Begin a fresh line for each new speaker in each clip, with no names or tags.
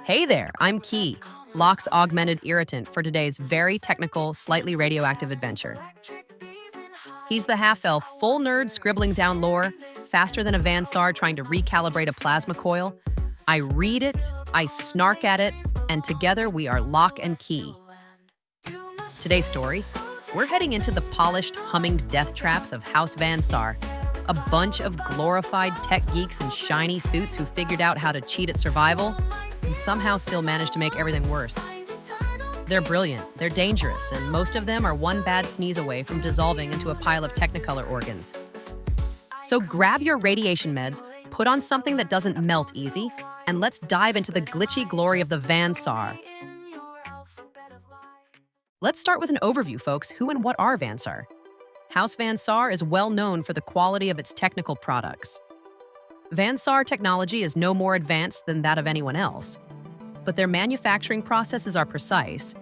Hey there, I'm Khee, Locke's augmented irritant for today's very technical, slightly radioactive adventure. He's the half-elf, full nerd scribbling down lore, faster than a Van Saar trying to recalibrate a plasma coil. I read it, I snark at it, and together we are Locke and Khee. Today's story, we're heading into the polished, humming death traps of House Van Saar, a bunch of glorified tech geeks in shiny suits who figured out how to cheat at survival and somehow still managed to make everything worse. They're brilliant, they're dangerous, and most of them are one bad sneeze away from dissolving into a pile of Technicolor organs. So grab your radiation meds, put on something that doesn't melt easy, and let's dive into the glitchy glory of the Van Saar. Let's start with an overview, folks. Who and what are Van Saar? House Van Saar is well known for the quality of its technical products. Van Saar technology is no more advanced than that of anyone else, but their manufacturing processes are precise,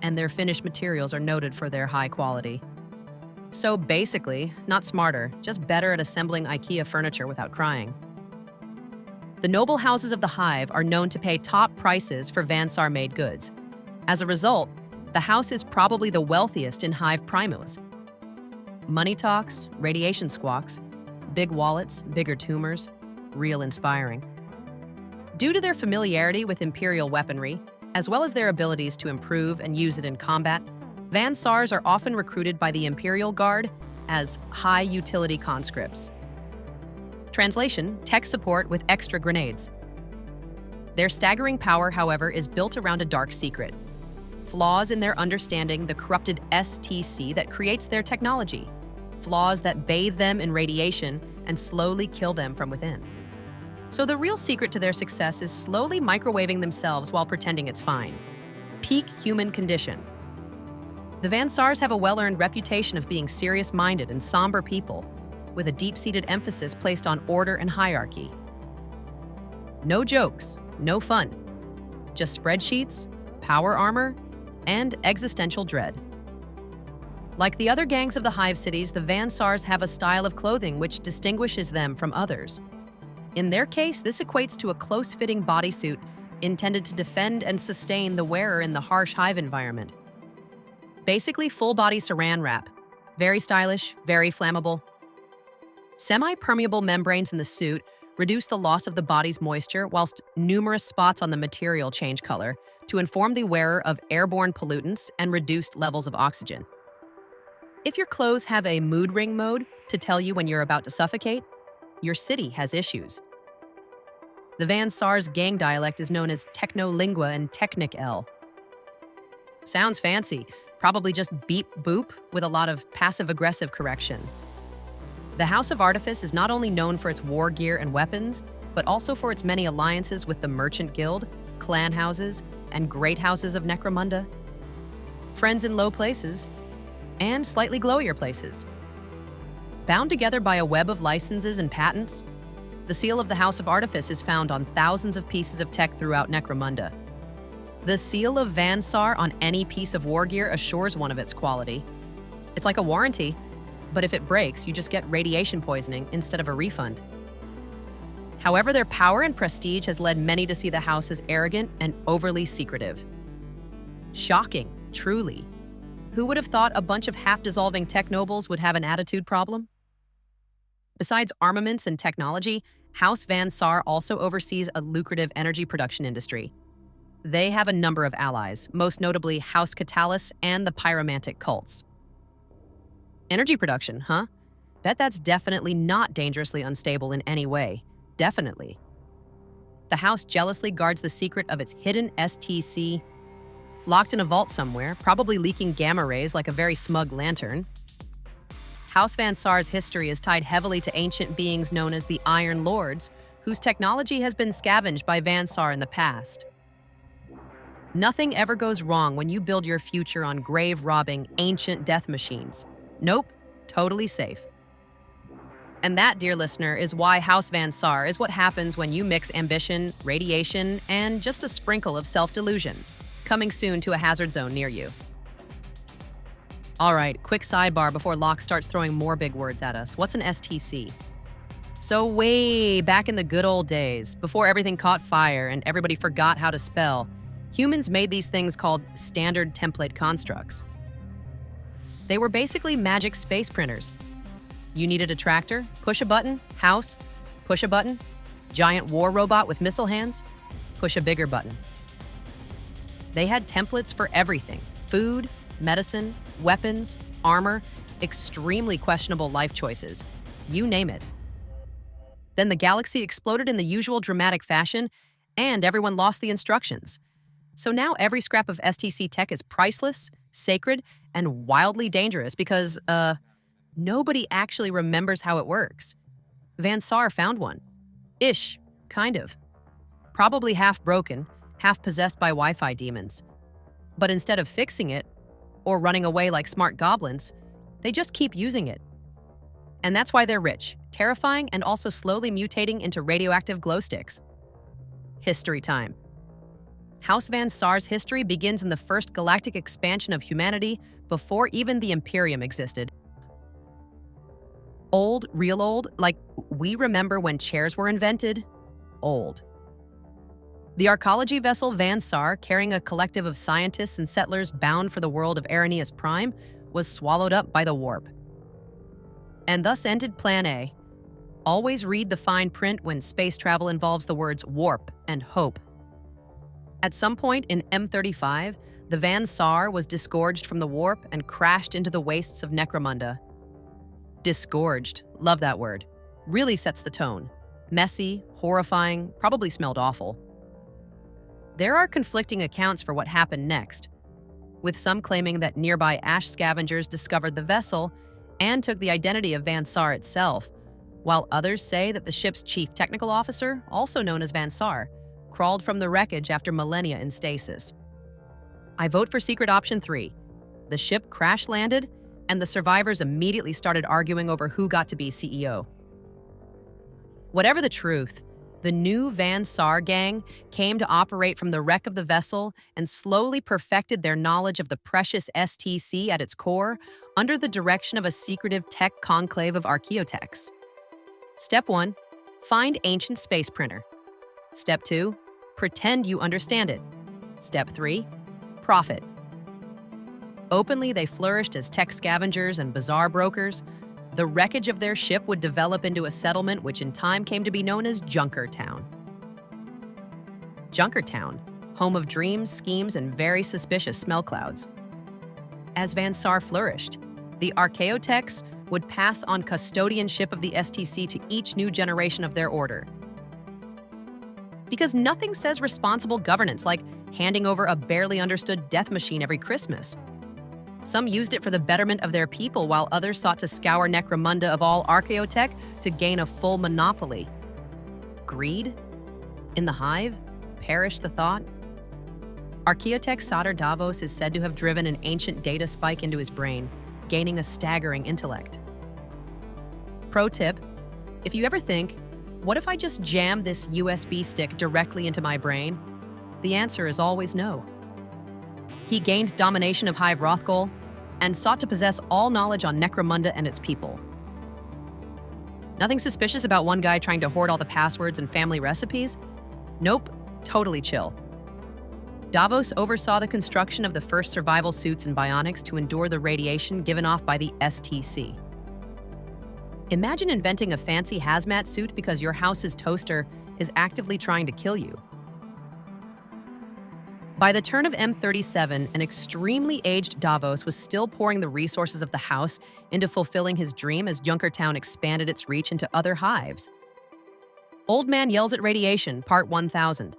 and their finished materials are noted for their high quality. So basically, not smarter, just better at assembling IKEA furniture without crying. The noble houses of the Hive are known to pay top prices for Van Saar-made goods. As a result, the house is probably the wealthiest in Hive primos. Money talks, radiation squawks, big wallets, bigger tumors, real inspiring. Due to their familiarity with Imperial weaponry, as well as their abilities to improve and use it in combat, Van Saars are often recruited by the Imperial Guard as high-utility conscripts. Translation: tech support with extra grenades. Their staggering power, however, is built around a dark secret: flaws in their understanding the corrupted STC that creates their technology, flaws that bathe them in radiation and slowly kill them from within. So the real secret to their success is slowly microwaving themselves while pretending it's fine. Peak human condition. The Van Saars have a well-earned reputation of being serious-minded and somber people, with a deep-seated emphasis placed on order and hierarchy. No jokes, no fun, just spreadsheets, power armor, and existential dread. Like the other gangs of the Hive cities, the Van Saars have a style of clothing which distinguishes them from others. In their case, this equates to a close-fitting bodysuit intended to defend and sustain the wearer in the harsh Hive environment. Basically, full-body saran wrap. Very stylish, very flammable. Semi-permeable membranes in the suit reduce the loss of the body's moisture, whilst numerous spots on the material change color to inform the wearer of airborne pollutants and reduced levels of oxygen. If your clothes have a mood ring mode to tell you when you're about to suffocate, your city has issues. The Van Saar's gang dialect is known as Technolingua and Technic L. Sounds fancy, probably just beep boop with a lot of passive-aggressive correction. The House of Artifice is not only known for its wargear and weapons, but also for its many alliances with the Merchant Guild, clan houses, and great houses of Necromunda, friends in low places, and slightly glowier places. Bound together by a web of licenses and patents, the seal of the House of Artifice is found on thousands of pieces of tech throughout Necromunda. The seal of Van Saar on any piece of wargear assures one of its quality. It's like a warranty, but if it breaks, you just get radiation poisoning instead of a refund. However, their power and prestige has led many to see the house as arrogant and overly secretive. Shocking, truly. Who would have thought a bunch of half-dissolving tech nobles would have an attitude problem? Besides armaments and technology, House Van Saar also oversees a lucrative energy production industry. They have a number of allies, most notably House Catalyst and the pyromantic cults. Energy production, huh? Bet that's definitely not dangerously unstable in any way. Definitely. The house jealously guards the secret of its hidden STC, locked in a vault somewhere, probably leaking gamma rays like a very smug lantern. House Van Saar's history is tied heavily to ancient beings known as the Iron Lords, whose technology has been scavenged by Van Saar in the past. Nothing ever goes wrong when you build your future on grave-robbing, ancient death machines. Nope, totally safe. And that, dear listener, is why House Van Saar is what happens when you mix ambition, radiation, and just a sprinkle of self-delusion. Coming soon to a hazard zone near you. All right, quick sidebar before Locke starts throwing more big words at us. What's an STC? So way back in the good old days, before everything caught fire and everybody forgot how to spell, humans made these things called standard template constructs. They were basically magic space printers. You needed a tractor, push a button, house, push a button, giant war robot with missile hands, push a bigger button. They had templates for everything: food, medicine, weapons, armor, extremely questionable life choices. You name it. Then the galaxy exploded in the usual dramatic fashion, and everyone lost the instructions. So now every scrap of STC tech is priceless, sacred, and wildly dangerous because, nobody actually remembers how it works. Van Saar found one. Ish, kind of. Probably half broken, half possessed by Wi-Fi demons. But instead of fixing it, or running away like smart goblins, they just keep using it. And that's why they're rich, terrifying, and also slowly mutating into radioactive glow sticks. History time. House Van Saar's history begins in the first galactic expansion of humanity before even the Imperium existed. Old, real old, like we remember when chairs were invented. Old. The archaeology vessel Van Saar, carrying a collective of scientists and settlers bound for the world of Arrhenius Prime, was swallowed up by the warp. And thus ended Plan A. Always read the fine print when space travel involves the words warp and hope. At some point in M35, the Van Saar was disgorged from the warp and crashed into the wastes of Necromunda. Disgorged, love that word. Really sets the tone. Messy, horrifying, probably smelled awful. There are conflicting accounts for what happened next, with some claiming that nearby ash scavengers discovered the vessel and took the identity of Van Saar itself, while others say that the ship's chief technical officer, also known as Van Saar, crawled from the wreckage after millennia in stasis. I vote for secret option 3. The ship crash-landed, and the survivors immediately started arguing over who got to be CEO. Whatever the truth, the new Van Saar gang came to operate from the wreck of the vessel and slowly perfected their knowledge of the precious STC at its core under the direction of a secretive tech conclave of archaeotechs. Step 1, find ancient space printer. Step 2, pretend you understand it. Step 3, profit. Openly, they flourished as tech scavengers and bazaar brokers. The wreckage of their ship would develop into a settlement which in time came to be known as Junkertown. Junkertown, home of dreams, schemes, and very suspicious smell clouds. As Van Saar flourished, the archaeotechs would pass on custodianship of the STC to each new generation of their order. Because nothing says responsible governance like handing over a barely understood death machine every Christmas. Some used it for the betterment of their people, while others sought to scour Necromunda of all archaeotech to gain a full monopoly. Greed? In the Hive? Perish the thought? Archaeotech Solder Davos is said to have driven an ancient data spike into his brain, gaining a staggering intellect. Pro tip, if you ever think, what if I just jam this USB stick directly into my brain? The answer is always no. He gained domination of Hive Rothgol and sought to possess all knowledge on Necromunda and its people. Nothing suspicious about one guy trying to hoard all the passwords and family recipes? Nope, totally chill. Davos oversaw the construction of the first survival suits and bionics to endure the radiation given off by the STC. Imagine inventing a fancy hazmat suit because your house's toaster is actively trying to kill you. By the turn of M37, an extremely aged Davos was still pouring the resources of the house into fulfilling his dream as Junkertown expanded its reach into other hives. Old Man Yells at Radiation, Part 1000.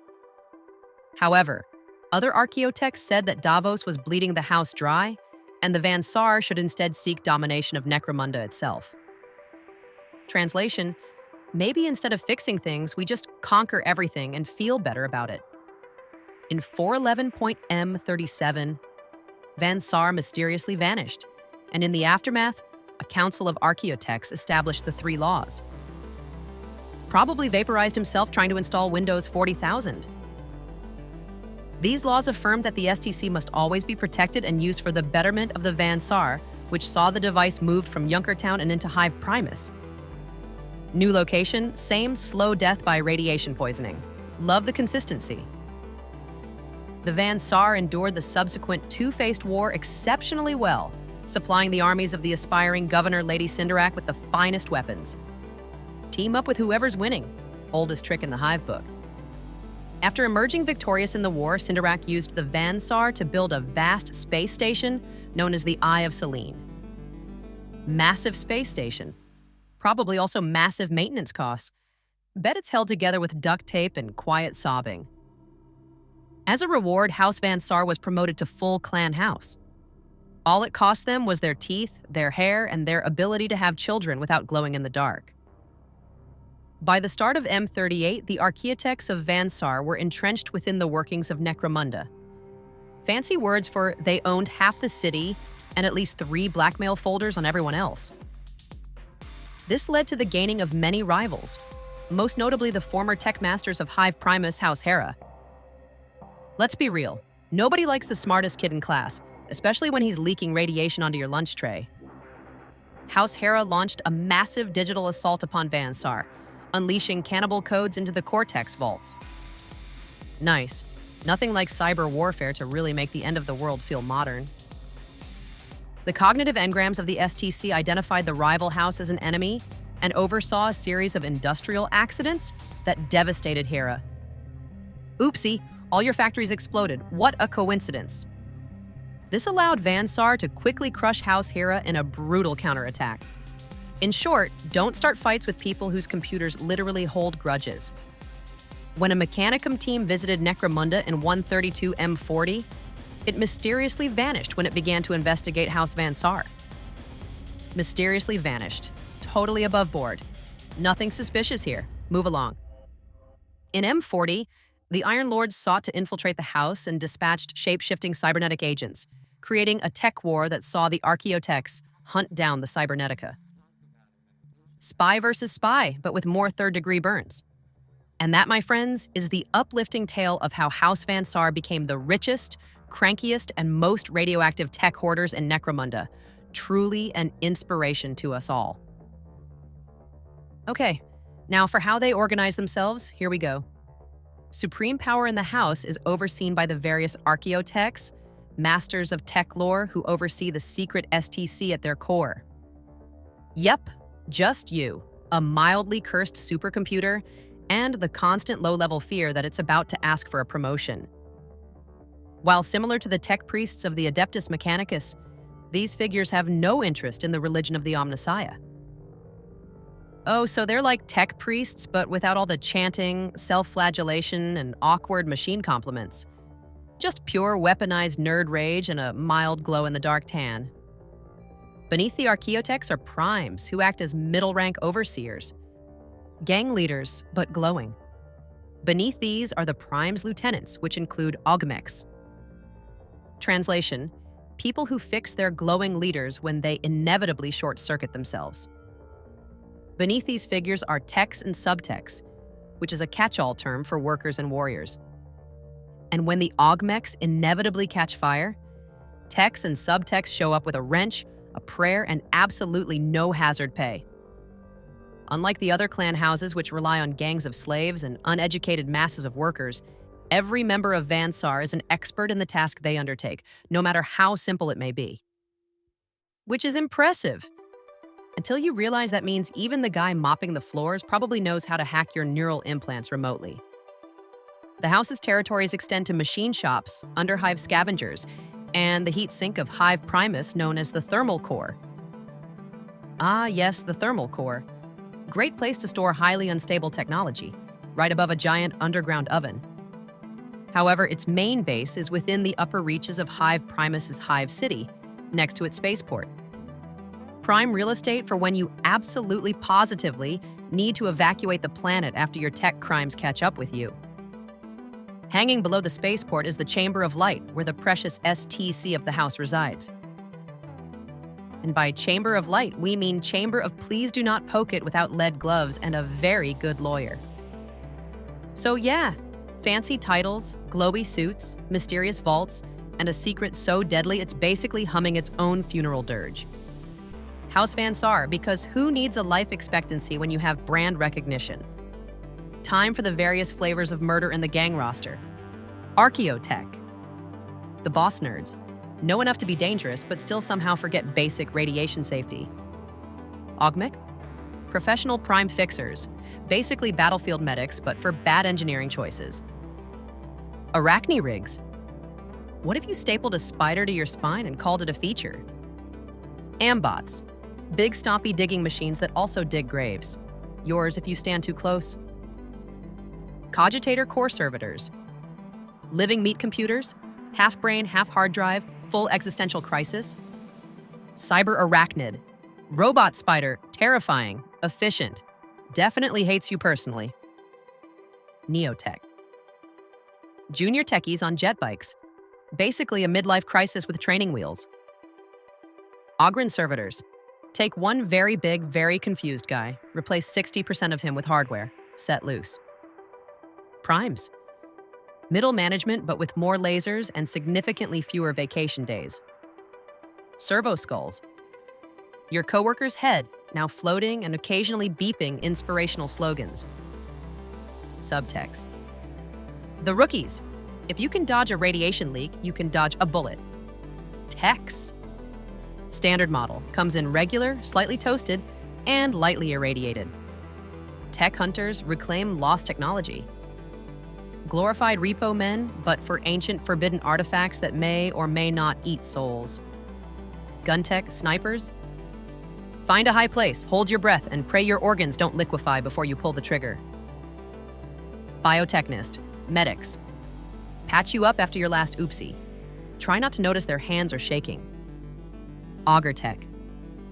However, other archaeotechs said that Davos was bleeding the house dry, and the Van Saar should instead seek domination of Necromunda itself. Translation, maybe instead of fixing things, we just conquer everything and feel better about it. In 411.M37, Van Saar mysteriously vanished, and in the aftermath, a council of archaeotechs established the 3 laws. Probably vaporized himself trying to install Windows 40,000. These laws affirmed that the STC must always be protected and used for the betterment of the Van Saar, which saw the device moved from Junkertown and into Hive Primus. New location, same slow death by radiation poisoning. Love the consistency. The Van Saar endured the subsequent two-faced war exceptionally well, supplying the armies of the aspiring Governor Lady Cinderak with the finest weapons. Team up with whoever's winning, oldest trick in the Hive book. After emerging victorious in the war, Cinderak used the Van Saar to build a vast space station known as the Eye of Selene. Massive space station. Probably also massive maintenance costs. Bet it's held together with duct tape and quiet sobbing. As a reward, House Van Saar was promoted to full clan house. All it cost them was their teeth, their hair, and their ability to have children without glowing in the dark. By the start of M38, the archaeotechs of Van Saar were entrenched within the workings of Necromunda. Fancy words for they owned half the city and at least 3 blackmail folders on everyone else. This led to the gaining of many rivals, most notably the former tech masters of Hive Primus House Hera. Let's be real, nobody likes the smartest kid in class, especially when he's leaking radiation onto your lunch tray. House Hera launched a massive digital assault upon Van Saar, unleashing cannibal codes into the Cortex vaults. Nice. Nothing like cyber warfare to really make the end of the world feel modern. The cognitive engrams of the STC identified the rival house as an enemy and oversaw a series of industrial accidents that devastated Hera. Oopsie, all your factories exploded. What a coincidence. This allowed Van Saar to quickly crush House Hera in a brutal counterattack. In short, don't start fights with people whose computers literally hold grudges. When a Mechanicum team visited Necromunda in 132 M40, it mysteriously vanished when it began to investigate House Van Saar. Mysteriously vanished. Totally above board. Nothing suspicious here. Move along. In M40, the Iron Lords sought to infiltrate the house and dispatched shape-shifting cybernetic agents, creating a tech war that saw the archaeotechs hunt down the cybernetica. Spy versus spy, but with more third-degree burns. And that, my friends, is the uplifting tale of how House Van Saar became the richest, crankiest, and most radioactive tech hoarders in Necromunda. Truly an inspiration to us all. Okay, now for how they organize themselves, here we go. Supreme power in the house is overseen by the various archaeotechs, masters of tech lore who oversee the secret STC at their core. Yep, just you, a mildly cursed supercomputer, and the constant low-level fear that it's about to ask for a promotion. While similar to the tech priests of the Adeptus Mechanicus, these figures have no interest in the religion of the Omnissiah. Oh, so they're like tech priests, but without all the chanting, self-flagellation, and awkward machine compliments. Just pure weaponized nerd rage and a mild glow-in-the-dark tan. Beneath the archaeotechs are primes, who act as middle-rank overseers. Gang leaders, but glowing. Beneath these are the primes' lieutenants, which include augmechs. Translation: people who fix their glowing leaders when they inevitably short-circuit themselves. Beneath these figures are techs and subtechs, which is a catch-all term for workers and warriors. And when the augmechs inevitably catch fire, techs and subtechs show up with a wrench, a prayer, and absolutely no hazard pay. Unlike the other clan houses which rely on gangs of slaves and uneducated masses of workers, every member of Van Saar is an expert in the task they undertake, no matter how simple it may be. Which is impressive. Until you realize that means even the guy mopping the floors probably knows how to hack your neural implants remotely. The house's territories extend to machine shops, underhive scavengers, and the heat sink of Hive Primus known as the thermal core. Ah, yes, the thermal core. Great place to store highly unstable technology, right above a giant underground oven. However, its main base is within the upper reaches of Hive Primus's Hive City, next to its spaceport. Prime real estate for when you absolutely positively need to evacuate the planet after your tech crimes catch up with you. Hanging below the spaceport is the Chamber of Light, where the precious STC of the house resides. And by Chamber of Light, we mean Chamber of Please Do Not Poke It without lead gloves and a very good lawyer. So yeah, fancy titles, glowy suits, mysterious vaults, and a secret so deadly it's basically humming its own funeral dirge. House Van Saar, because who needs a life expectancy when you have brand recognition? Time for the various flavors of murder in the gang roster. Archaeotech. The boss nerds. Know enough to be dangerous, but still somehow forget basic radiation safety. Augmic. Professional prime fixers. Basically battlefield medics, but for bad engineering choices. Arachne rigs. What if you stapled a spider to your spine and called it a feature? Ambots. Big stompy digging machines that also dig graves. Yours if you stand too close. Cogitator core servitors. Living meat computers. Half brain, half hard drive, full existential crisis. Cyber arachnid. Robot spider, terrifying, efficient. Definitely hates you personally. Neotech. Junior techies on jet bikes. Basically a midlife crisis with training wheels. Ogren servitors. Take one very big, very confused guy, replace 60% of him with hardware, set loose. Primes. Middle management, but with more lasers and significantly fewer vacation days. Servo skulls. Your coworker's head, now floating and occasionally beeping inspirational slogans. Subtext. The rookies. If you can dodge a radiation leak, you can dodge a bullet. Techs. Standard model, comes in regular, slightly toasted, and lightly irradiated. Tech hunters reclaim lost technology. Glorified repo men, but for ancient forbidden artifacts that may or may not eat souls. Gun tech snipers. Find a high place, hold your breath, and pray your organs don't liquefy before you pull the trigger. Biotechnist, medics. Patch you up after your last oopsie. Try not to notice their hands are shaking. Augur tech.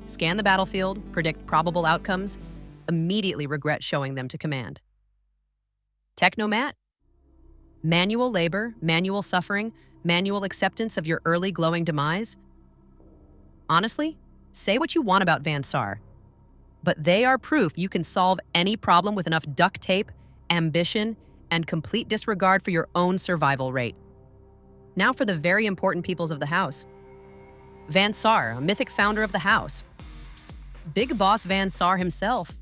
Scan the battlefield, predict probable outcomes, immediately regret showing them to command. Technomat. Manual labor, manual suffering, manual acceptance of your early glowing demise. Honestly, say what you want about Van Saar, but they are proof you can solve any problem with enough duct tape, ambition, and complete disregard for your own survival rate. Now for the very important peoples of the house. Van Saar, a mythic founder of the house. Big Boss Van Saar himself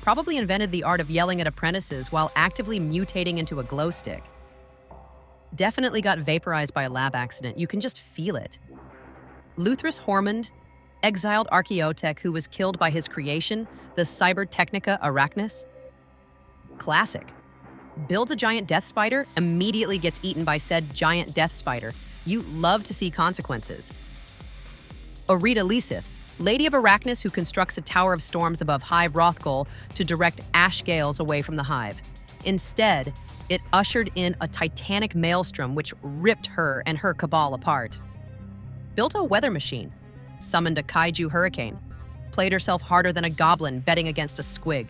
probably invented the art of yelling at apprentices while actively mutating into a glow stick. Definitely got vaporized by a lab accident. You can just feel it. Luthris Hormond, exiled archaeotech who was killed by his creation, the Cyber Technica Arachnus. Classic. Builds a giant death spider, immediately gets eaten by said giant death spider. You love to see consequences. Orita Lisith, Lady of Arachnus who constructs a tower of storms above Hive Rothgol to direct ash gales away from the Hive. Instead, it ushered in a titanic maelstrom which ripped her and her cabal apart. Built a weather machine, summoned a kaiju hurricane, played herself harder than a goblin betting against a squig.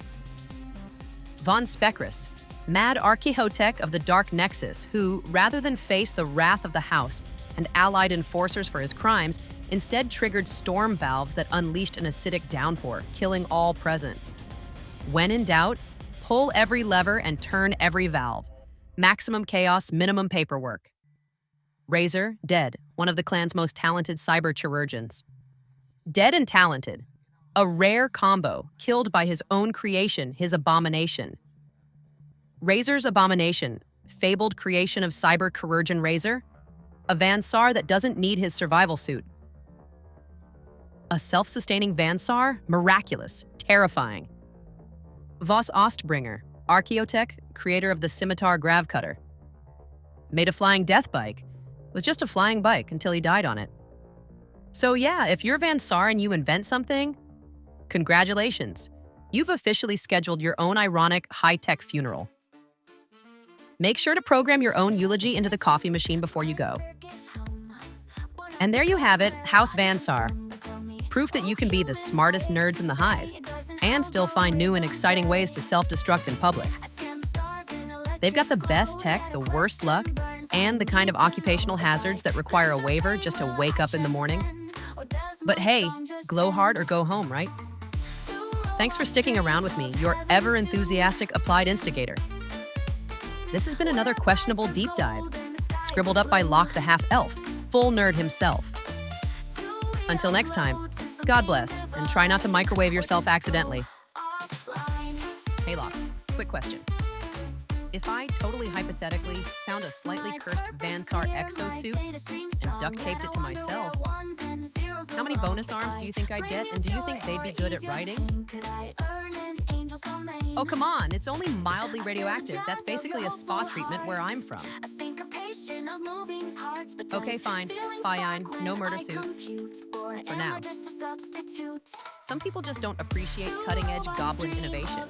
Von Specrus, mad archaeotech of the Dark Nexus who, rather than face the wrath of the House and allied enforcers for his crimes, instead triggered storm valves that unleashed an acidic downpour, killing all present. When in doubt, pull every lever and turn every valve. Maximum chaos, minimum paperwork. Razor, dead, one of the clan's most talented cyber chirurgeons. Dead and talented, a rare combo, killed by his own creation, his abomination. Razor's abomination, fabled creation of cyber chirurgeon Razor, a Van Saar that doesn't need his survival suit. A self-sustaining Van Saar, miraculous, terrifying. Voss Ostbringer, archaeotech, creator of the scimitar gravcutter. Made a flying death bike, was just a flying bike until he died on it. So yeah, if you're Van Saar and you invent something, congratulations. You've officially scheduled your own ironic, high-tech funeral. Make sure to program your own eulogy into the coffee machine before you go. And there you have it, House Van Saar. Proof that you can be the smartest nerds in the Hive and still find new and exciting ways to self-destruct in public. They've got the best tech, the worst luck, and the kind of occupational hazards that require a waiver just to wake up in the morning. But hey, glow hard or go home, right? Thanks for sticking around with me, your ever-enthusiastic applied instigator. This has been another questionable deep dive, scribbled up by Locke the half-elf, full nerd himself. Until next time, God bless, and try not to microwave yourself accidentally. Hey Locke, quick question. If I totally hypothetically found a slightly cursed Van Saar exosuit and duct taped it to myself, how many bonus arms do you think I'd get, and do you think they'd be good at writing? Oh, come on, it's only mildly radioactive. That's basically a spa treatment where I'm from. Okay, fine. Fine, no murder suit. For now. Some people just don't appreciate cutting-edge goblin innovation.